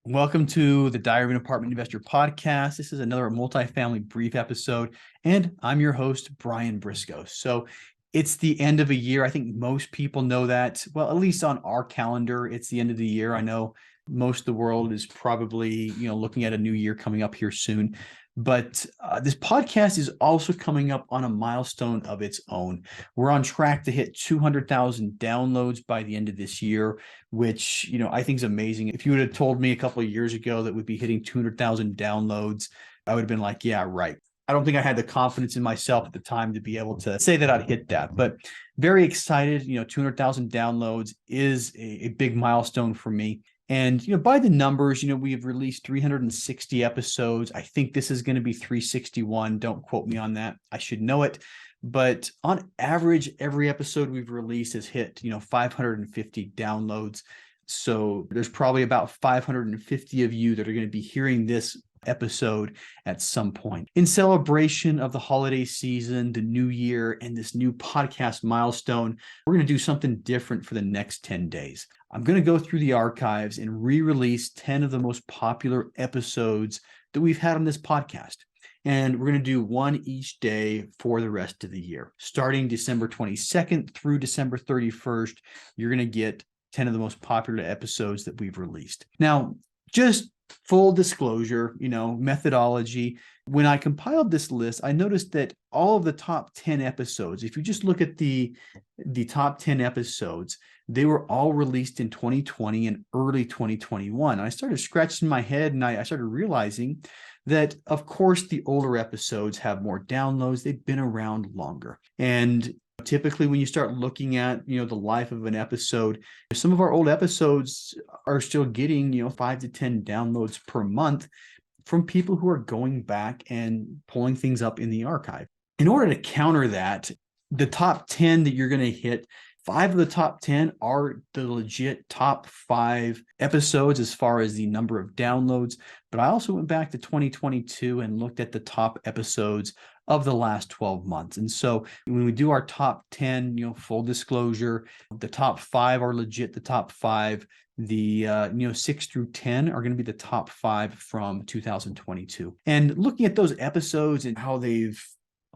Welcome to the Diary of an Apartment Investor podcast. This is another multifamily brief episode, and I'm your host, Brian Briscoe. So it's the end of a year. I think most people know that. Well, at least on our calendar, it's the end of the year. I know most of the world is probably, looking at a new year coming up here soon. But this podcast is also coming up on a milestone of its own. We're on track to hit 200,000 downloads by the end of this year, which, I think is amazing. If you would have told me a couple of years ago that we'd be hitting 200,000 downloads, I would have been like, yeah, right. I don't think I had the confidence in myself at the time to be able to say that I'd hit that, but very excited. 200,000 downloads is a big milestone for me. And, by the numbers, we have released 360 episodes. I think this is going to be 361. Don't quote me on that. I should know it. But on average, every episode we've released has hit, 550 downloads. So there's probably about 550 of you that are going to be hearing this episode at some point. In celebration of the holiday season, the new year, and this new podcast milestone, we're going to do something different for the next 10 days. I'm going to go through the archives and re-release 10 of the most popular episodes that we've had on this podcast. And we're going to do one each day for the rest of the year. Starting December 22nd through December 31st, you're going to get 10 of the most popular episodes that we've released. Now, just full disclosure, methodology. When I compiled this list, I noticed that all of the top 10 episodes, if you just look at the top 10 episodes, they were all released in 2020 and early 2021. And I started scratching my head and I started realizing that, of course, the older episodes have more downloads. They've been around longer. And typically, when you start looking at, the life of an episode, some of our old episodes are still getting, 5 to 10 downloads per month from people who are going back and pulling things up in the archive. In order to counter that, the top 10 that you're going to hit, 5 of the top 10 are the legit top 5 episodes as far as the number of downloads. But I also went back to 2022 and looked at the top episodes of the last 12 months. And so when we do our top 10, full disclosure, the top 5 are legit the top 5. The 6 through 10 are going to be the top 5 from 2022. And looking at those episodes and how they've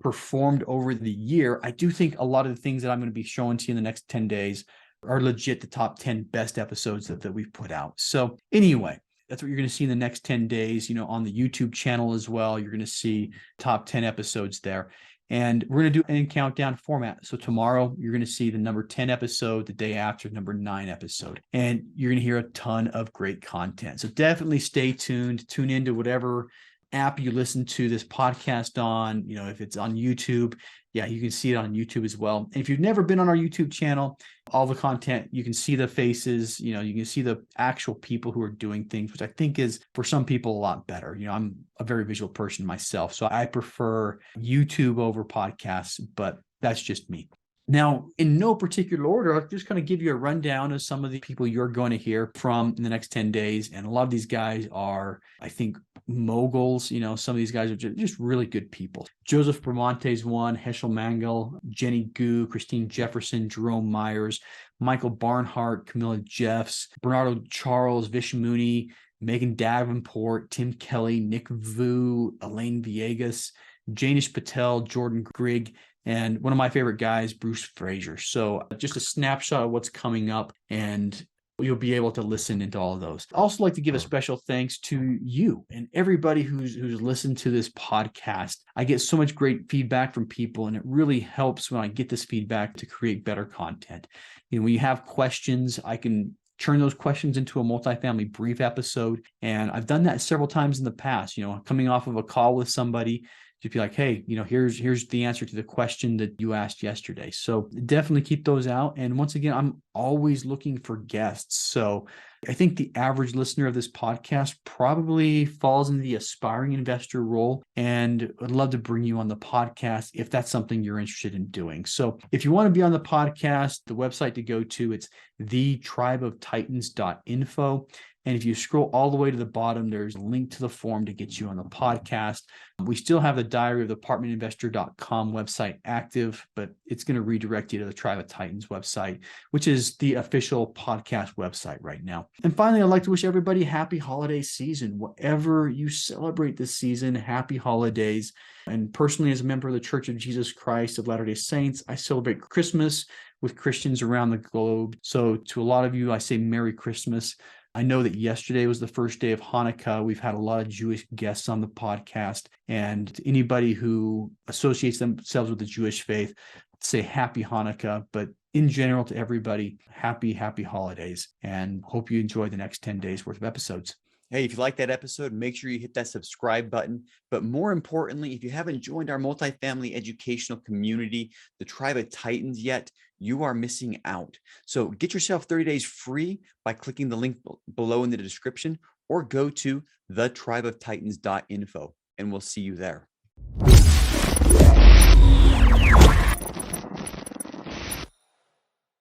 performed over the year, I do think a lot of the things that I'm going to be showing to you in the next 10 days are legit the top 10 best episodes that we've put out. So anyway, that's what you're going to see in the next 10 days, on the YouTube channel as well. You're going to see top 10 episodes there. And we're going to do it in countdown format. So tomorrow, you're going to see the number 10 episode, the day after, number 9 episode. And you're going to hear a ton of great content. So definitely stay tuned. Tune into whatever app you listen to this podcast on. If it's on YouTube, yeah, you can see it on YouTube as well. And if you've never been on our YouTube channel, all the content, you can see the faces, you can see the actual people who are doing things, which I think is for some people a lot better. I'm a very visual person myself, so I prefer YouTube over podcasts, but that's just me. Now, in no particular order, I'll just kind of give you a rundown of some of the people you're going to hear from in the next 10 days. And a lot of these guys are, I think, moguls. Some of these guys are just really good people. Joseph Bramante one, Heschel Mangel, Jenny Gu, Christine Jefferson, Jerome Myers, Michael Barnhart, Camilla Jeffs, Bernardo Charles, Vish Mooney, Megan Davenport, Tim Kelly, Nick Vu, Elaine Villegas, Janish Patel, Jordan Grigg, and one of my favorite guys, Bruce Fraser. So just a snapshot of what's coming up, and you'll be able to listen into all of those. I also like to give a special thanks to you and everybody who's listened to this podcast. I get so much great feedback from people, and it really helps when I get this feedback to create better content. When you have questions, I can turn those questions into a multifamily brief episode. And I've done that several times in the past, coming off of a call with somebody, to be like, hey, here's the answer to the question that you asked yesterday. So definitely keep those out. And once again, I'm always looking for guests. So I think the average listener of this podcast probably falls into the aspiring investor role, and I'd love to bring you on the podcast if that's something you're interested in doing. So if you want to be on the podcast, the website to go to, it's thetribeoftitans.info. And if you scroll all the way to the bottom, there's a link to the form to get you on the podcast. We still have the Diary of the ApartmentInvestor.com website active, but it's going to redirect you to the Tribe of Titans website, which is the official podcast website right now. And finally, I'd like to wish everybody a happy holiday season. Whatever you celebrate this season, happy holidays. And personally, as a member of the Church of Jesus Christ of Latter-day Saints, I celebrate Christmas with Christians around the globe. So to a lot of you, I say Merry Christmas. I know that yesterday was the first day of Hanukkah. We've had a lot of Jewish guests on the podcast, and to anybody who associates themselves with the Jewish faith, say happy Hanukkah, but in general to everybody, happy holidays, and hope you enjoy the next 10 days worth of episodes. Hey, if you like that episode, make sure you hit that subscribe button. But more importantly, if you haven't joined our multifamily educational community, the Tribe of Titans yet, you are missing out. So get yourself 30 days free by clicking the link below in the description, or go to thetribeoftitans.info, and we'll see you there.